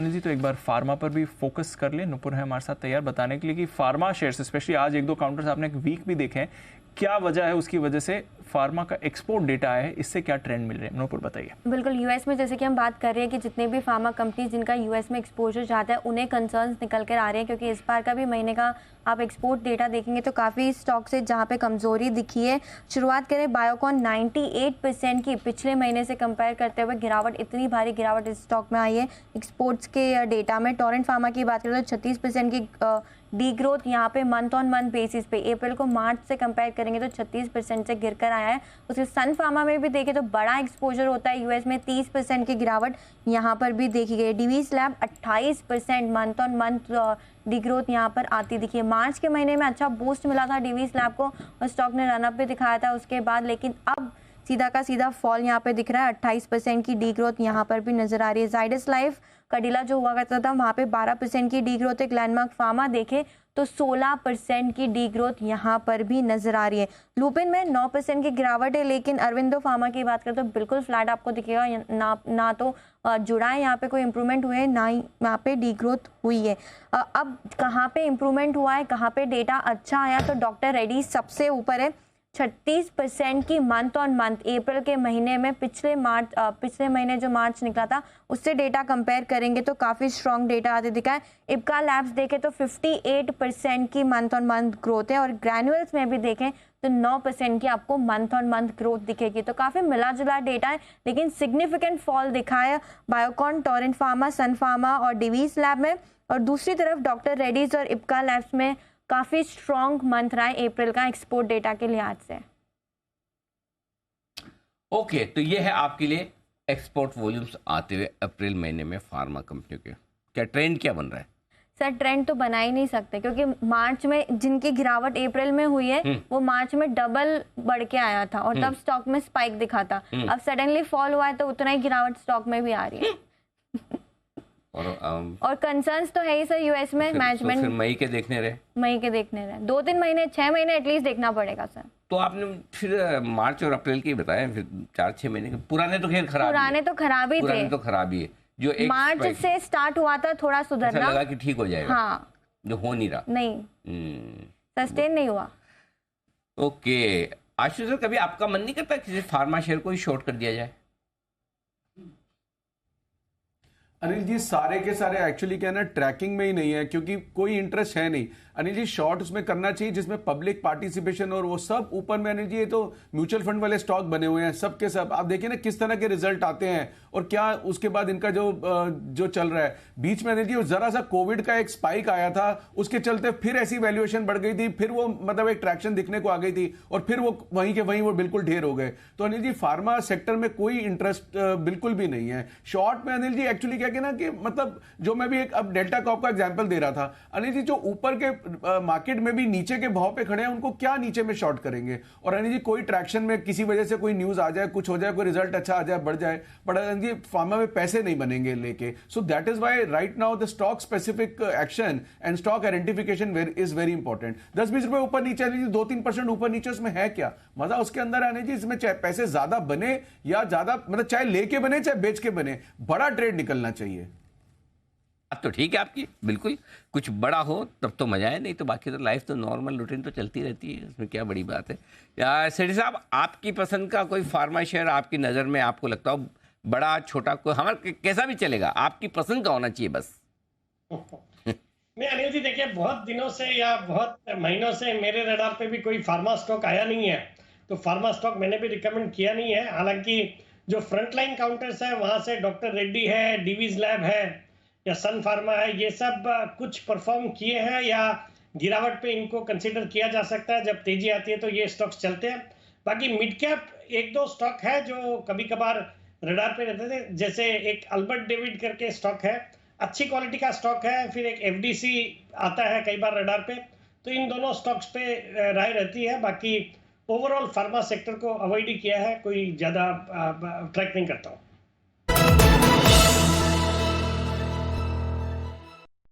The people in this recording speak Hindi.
जी, तो एक बार फार्मा पर भी फोकस कर ले। नुपुर है हमारे साथ तैयार बताने के लिए कि फार्मा शेयर्स, स्पेशली आज एक दो काउंटर्स आपने एक वीक भी देखे हैं, क्या वजह है उसकी वजह से फार्मा का एक्सपोर्ट डेटा है, इससे क्या ट्रेंड मिल रहे हैं? नुपुर बताइए। बिल्कुल, यूएस में जैसे कि हम बात कर रहे हैं कि जितने भी फार्मा कंपनीज जिनका यूएस में एक्सपोजर जाता है उन्हें कंसर्न्स निकल कर आ रहे हैं, क्योंकि इस बार का भी महीने का आप एक्सपोर्ट डेटा देखेंगे तो काफ़ी स्टॉक से जहाँ पे कमजोरी दिखी है। शुरुआत करें बायोकॉन, 98% की पिछले महीने से कंपेयर करते हुए गिरावट, इतनी भारी गिरावट इस स्टॉक में आई है एक्सपोर्ट्स के डेटा में। टोरेंट फार्मा की बात करें तो 36% की डी ग्रोथ यहाँ पे मंथ ऑन मंथ बेसिस पे अप्रैल को मार्च से कंपेयर करेंगे तो 36% से गिरकर आया है। उसके सन फार्मा में भी देखें तो बड़ा एक्सपोजर होता है यूएस में, 30% की गिरावट यहाँ पर भी देखी गई। Divi's lab 28% month on month the growth यहाँ पर आती दिखी है। मार्च के महीने में अच्छा बूस्ट मिला था डिवीज लैब को और स्टॉक ने रनअप भी दिखाया था उसके बाद, लेकिन अब सीधा का सीधा फॉल यहाँ पे दिख रहा है। 28% की डी ग्रोथ यहाँ पर भी नजर आ रही है। जाइडस लाइफ कडिला जो हुआ करता था वहाँ पे 12% की डी ग्रोथ है। ग्लैंडमार्क फार्मा देखें तो 16% की डी ग्रोथ यहाँ पर भी नजर आ रही है। लुपिन में 9% की गिरावट है, लेकिन अरविंदो फार्मा की बात करें तो बिल्कुल फ्लैट आपको दिखेगा। ना तो जुड़ा है यहाँ पे कोई इंप्रूवमेंट हुए, ना ही यहाँ पे डी ग्रोथ हुई है। अब कहाँ पे इंप्रूवमेंट हुआ है, कहाँ पे डेटा अच्छा आया, तो डॉक्टर रेड्डी सबसे ऊपर है। 36% की मंथ ऑन मंथ अप्रैल के महीने में पिछले महीने जो मार्च निकला था उससे डेटा कंपेयर करेंगे तो काफ़ी स्ट्रॉन्ग डेटा आते दिखा है। इब्का लैब्स देखें तो 58% की मंथ ऑन मंथ ग्रोथ है और ग्रैन्युअल्स में भी देखें तो 9% की आपको मंथ ऑन मंथ ग्रोथ दिखेगी। तो काफ़ी मिला जुला डेटा है, लेकिन सिग्निफिकेंट फॉल दिखा है बायोकॉन, टोरेंट फार्मा, सन फार्मा और डिवीज लैब में। और दूसरी तरफ डॉक्टर रेड्डीज और इब्का लैब्स में काफी स्ट्रॉन्ग मंथ रहा है अप्रैल का एक्सपोर्ट डेटा के लिहाज से। ओके, तो ये है आपके लिए एक्सपोर्ट वॉल्यूम्स आते हुए अप्रैल महीने में फार्मा कंपनियों के। क्या ट्रेंड क्या बन रहा है? सर ट्रेंड तो बना ही नहीं सकते, क्योंकि मार्च में जिनकी गिरावट अप्रैल में हुई है वो मार्च में डबल बढ़ के आया था और तब स्टॉक में स्पाइक दिखा था। अब सडनली फॉल हुआ है तो उतना ही गिरावट स्टॉक में भी आ रही है। और कंसर्न्स तो है ही सर यूएस में। मैनेजमेंट तो फिर मई के देखने रहे 2-3 महीने 6 महीने एटलीस्ट देखना पड़ेगा सर। तो आपने फिर मार्च और अप्रैल के बताया, फिर 4-6 महीने के पुराने तो खैर खराब, पुराने तो खराब ही थे। तो खराब ही है। जो एक मार्च से स्टार्ट हुआ था थोड़ा सुधरना, लगा कि ठीक हो जाएगा, हाँ, जो हो नहीं रहा, नहीं सस्टेन नहीं हुआ। ओके आशु सर, कभी आपका मन नहीं करता किसी फार्मा शेयर को ही शॉर्ट कर दिया जाए? अनिल जी सारे के सारे एक्चुअली क्या है ना, ट्रैकिंग में ही नहीं है, क्योंकि कोई इंटरेस्ट है नहीं। अनिल जी शॉर्ट उसमें करना चाहिए जिसमें पब्लिक पार्टिसिपेशन और वो सब ऊपर में। अनिल जी ये तो म्यूचुअल फंड वाले स्टॉक बने हुए हैं सब के सब। आप देखिए ना किस तरह के रिजल्ट आते हैं और क्या उसके बाद इनका जो चल रहा है। बीच में अनिल जी जरा सा कोविड का एक स्पाइक आया था, उसके चलते फिर ऐसी वैल्यूएशन बढ़ गई थी, फिर वो मतलब एक ट्रैक्शन दिखने को आ गई थी और फिर वो वहीं के वहीं वो बिल्कुल ढेर हो गए। तो अनिल जी फार्मा सेक्टर में कोई इंटरेस्ट बिल्कुल भी नहीं है शॉर्ट में। अनिल जी एक्चुअली क्या कि ना कि मतलब जो मैं भी एक अब डेल्टा कॉप का एग्जांपल दे रहा था अनिल जी, जो ऊपर के मार्केट में भी नीचे के भाव पे खड़े हैं उनको क्या नीचे में शॉर्ट करेंगे। और अनिल जी कोई ट्रैक्शन में किसी वजह से कोई न्यूज आ जाए, कुछ हो जाए, कोई रिजल्ट अच्छा आ जाए, बढ़ जाए, बट अनिल जी फार्मा में पैसे नहीं बनेंगे लेके। So that is why right now the stock specific action and stock identification is very important. 10-20 रुपए ऊपर नीचे अनिल जी 2-3% ऊपर नीचे, उसमें है क्या मजा उसके अंदर आने जी। इसमें चाहे पैसे ज्यादा बने या ज्यादा मतलब चाहे लेके बने चाहे बेच के बने, बड़ा ट्रेड निकलना चाहिए। अब तो ठीक है आपकी, बिल्कुल कुछ बड़ा हो तब तो मजा है, नहीं तो बाकी तो लाइफ तो नॉर्मल रूटीन तो चलती रहती है, इसमें क्या बड़ी बात है। या सेठी साहब, आपकी पसंद का कोई फार्मा शेयर आपकी नज़र में आपको लगता हो बड़ा छोटा, कोई हमारा कैसा भी चलेगा, आपकी पसंद का होना चाहिए बस? नहीं अनिल जी देखिए, बहुत दिनों से या बहुत महीनों से मेरे रडार पे भी कोई फार्मा स्टॉक आया नहीं है, तो फार्मा स्टॉक मैंने भी रिकमेंड किया नहीं है। हालांकि जो फ्रंटलाइन काउंटर्स है वहां से डॉक्टर रेड्डी है, डिवीज लैब है या सन फार्मा है, ये सब कुछ परफॉर्म किए हैं या गिरावट पे इनको कंसीडर किया जा सकता है। जब तेजी आती है तो ये स्टॉक्स चलते हैं। बाकी मिड कैप 1-2 स्टॉक है जो कभी कभार रडार पे रहते थे, जैसे एक अल्बर्ट डेविड करके स्टॉक है, अच्छी क्वालिटी का स्टॉक है। फिर एक एफडीसी आता है कई बार रडार पे, तो इन दोनों स्टॉक्स पे राय रहती है। बाकी ओवरऑल फार्मा सेक्टर को अवॉइड ही किया है, कोई ज्यादा ट्रैक नहीं करता हूँ।